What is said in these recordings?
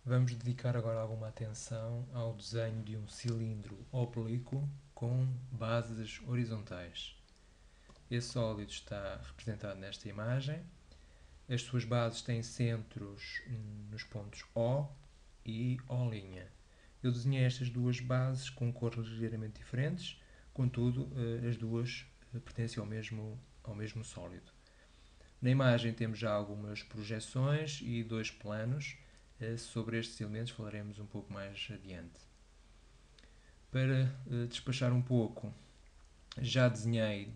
Vamos dedicar agora alguma atenção ao desenho de um cilindro oblíquo com bases horizontais. Esse sólido está representado nesta imagem. As suas bases têm centros nos pontos O e O'. Eu desenhei estas duas bases com cores ligeiramente diferentes, contudo, as duas pertencem ao mesmo sólido. Na imagem temos já algumas projeções e dois planos. Sobre estes elementos falaremos um pouco mais adiante. Para despachar um pouco, já desenhei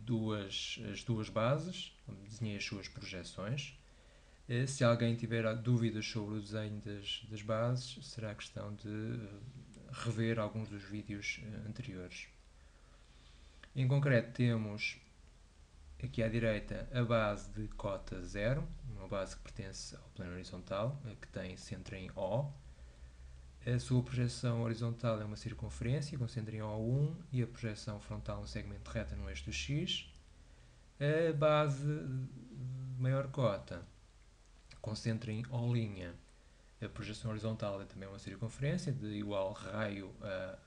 as duas bases, desenhei as suas projeções. Se alguém tiver dúvidas sobre o desenho das bases, será questão de rever alguns dos vídeos anteriores. Em concreto, temos aqui à direita a base de cota 0, uma base que pertence ao plano horizontal, que tem centro em O. A sua projeção horizontal é uma circunferência com centro em O1 e a projeção frontal um segmento reto no eixo do X. A base de maior cota com centro em O'. A projeção horizontal é também uma circunferência de igual raio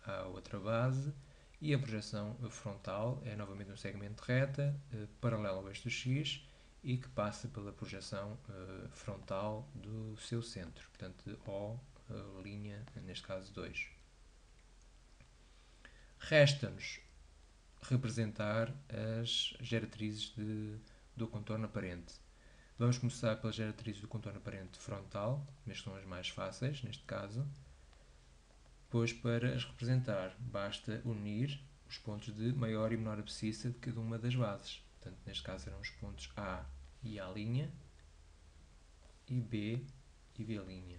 à outra base e a projeção frontal é novamente um segmento reta paralelo ao eixo do X e que passa pela projeção frontal do seu centro, portanto de O', neste caso 2. Resta-nos representar as geratrizes do contorno aparente. Vamos começar pelas geratrizes do contorno aparente frontal, mas são as mais fáceis neste caso, pois para as representar basta unir os pontos de maior e menor abscissa de cada uma das bases. Portanto, neste caso serão os pontos A e A', e B e B'.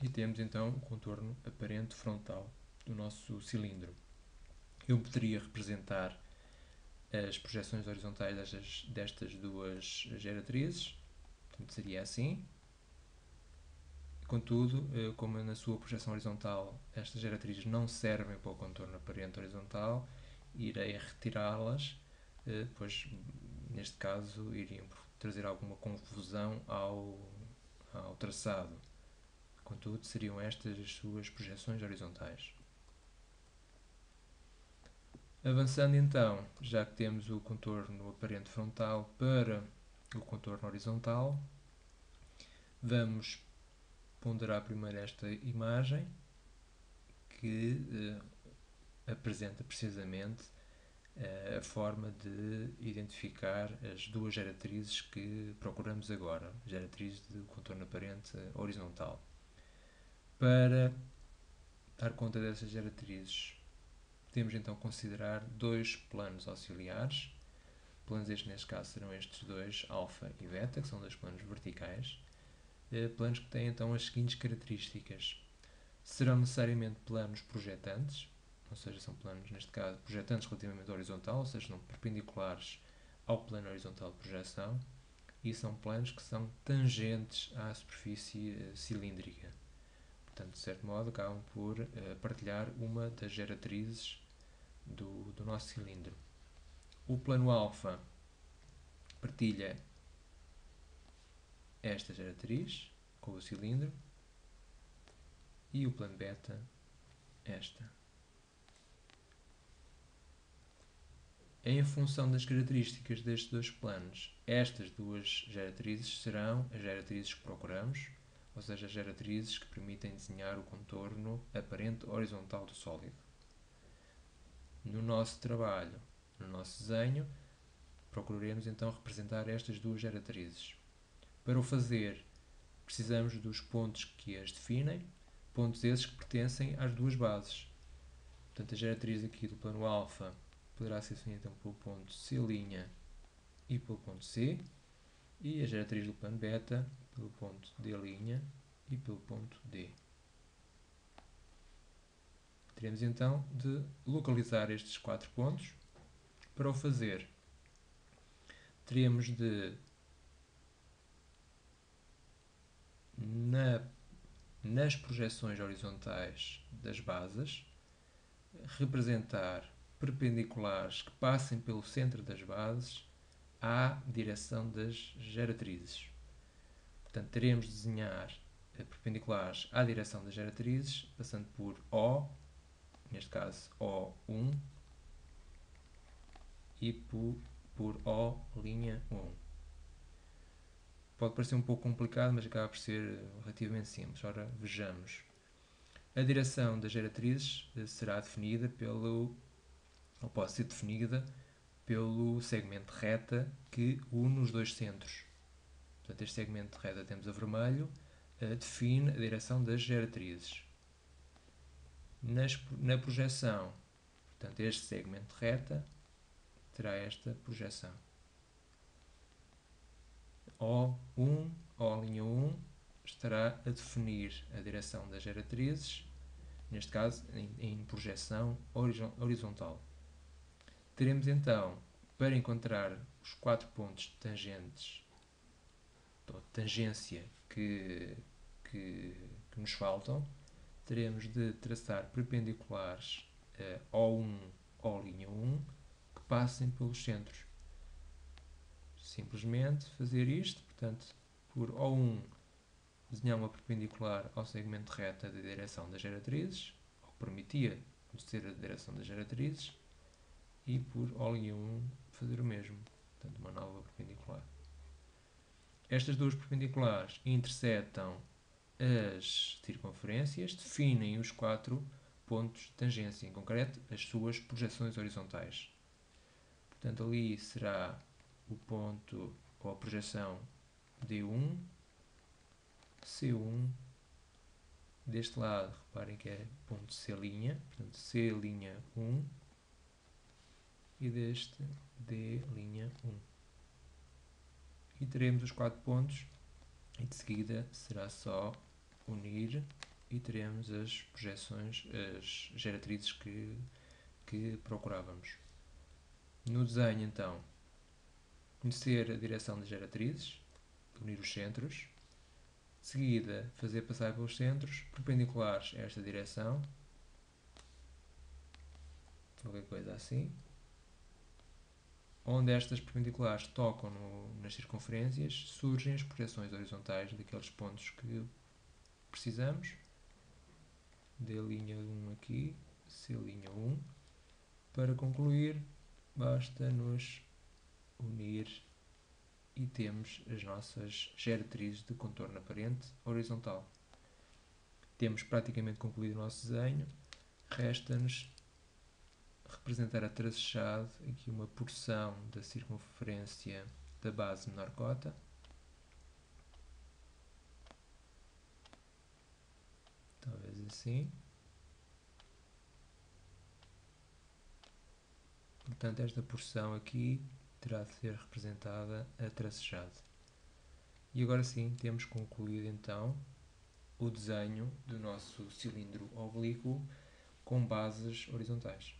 E temos então o contorno aparente frontal do nosso cilindro. Eu poderia representar as projeções horizontais destas duas geratrizes, portanto seria assim. Contudo, como na sua projeção horizontal estas geratrizes não servem para o contorno aparente horizontal, irei retirá-las, pois neste caso iriam trazer alguma confusão ao traçado. Contudo, seriam estas as suas projeções horizontais. Avançando então, já que temos o contorno aparente frontal para o contorno horizontal, vamos ponderar primeiro esta imagem que apresenta precisamente a forma de identificar as duas geratrizes que procuramos agora, geratrizes de contorno aparente horizontal. Para dar conta dessas geratrizes, temos então que considerar dois planos auxiliares. Planos estes, neste caso, serão estes dois, alfa e beta, que são dois planos verticais. Planos que têm então as seguintes características. Serão necessariamente planos projetantes, ou seja, são planos, neste caso, projetantes relativamente ao horizontal, ou seja, são perpendiculares ao plano horizontal de projeção, e são planos que são tangentes à superfície cilíndrica. Portanto, de certo modo, acabam por partilhar uma das geratrizes do nosso cilindro. O plano alfa partilha esta geratriz com o cilindro e o plano beta esta. Em função das características destes dois planos, estas duas geratrizes serão as geratrizes que procuramos, ou seja, as geratrizes que permitem desenhar o contorno aparente horizontal do sólido. No nosso trabalho, no nosso desenho, procuraremos então representar estas duas geratrizes. Para o fazer, precisamos dos pontos que as definem, pontos esses que pertencem às duas bases. Portanto, a geratriz aqui do plano alfa poderá ser definida então pelo ponto C' e pelo ponto C, e a geratriz do plano beta pelo ponto D' e pelo ponto D. Teremos então de localizar estes quatro pontos. Para o fazer, teremos de, nas projeções horizontais das bases, representar perpendiculares que passem pelo centro das bases à direção das geratrizes. Portanto, teremos de desenhar perpendiculares à direção das geratrizes, passando por O, neste caso O1, e por O'1. Pode parecer um pouco complicado, mas acaba por ser relativamente simples. Ora, vejamos. A direção das geratrizes será definida ou pode ser definida pelo segmento de reta que une os dois centros. Portanto, este segmento de reta temos a vermelho, define a direção das geratrizes. Na projeção, portanto, este segmento de reta terá esta projeção. O1, O'1, estará a definir a direção das geratrizes, neste caso em projeção horizontal. Teremos então, para encontrar os 4 pontos tangentes, ou tangência que nos faltam, teremos de traçar perpendiculares a O1, O'1, que passem pelos centros. Simplesmente fazer isto, portanto, por O1 desenhar uma perpendicular ao segmento de reta da direção das geratrizes, ou que permitia ser a direção das geratrizes, e por O'1 fazer o mesmo, portanto, uma nova perpendicular. Estas duas perpendiculares interceptam as circunferências, definem os 4 pontos de tangência, em concreto, as suas projeções horizontais. Portanto, ali será o ponto ou a projeção D1, C1, deste lado, reparem que é ponto C', portanto C'1, e deste D'1. E teremos os 4 pontos, e de seguida será só unir e teremos as projeções, as geratrizes que procurávamos. No desenho, então, conhecer a direção das geratrizes, unir os centros, de seguida fazer passar pelos centros perpendiculares a esta direção, qualquer coisa assim, onde estas perpendiculares tocam nas circunferências, surgem as projeções horizontais daqueles pontos que precisamos. D'1 aqui, C'1. Para concluir, basta-nos unir e temos as nossas geratrizes de contorno aparente horizontal. Temos praticamente concluído o nosso desenho. Resta-nos representar a tracejado aqui uma porção da circunferência da base menor cota. Talvez assim. Portanto, esta porção aqui terá de ser representada a tracejado. E agora sim, temos concluído então o desenho do nosso cilindro oblíquo com bases horizontais.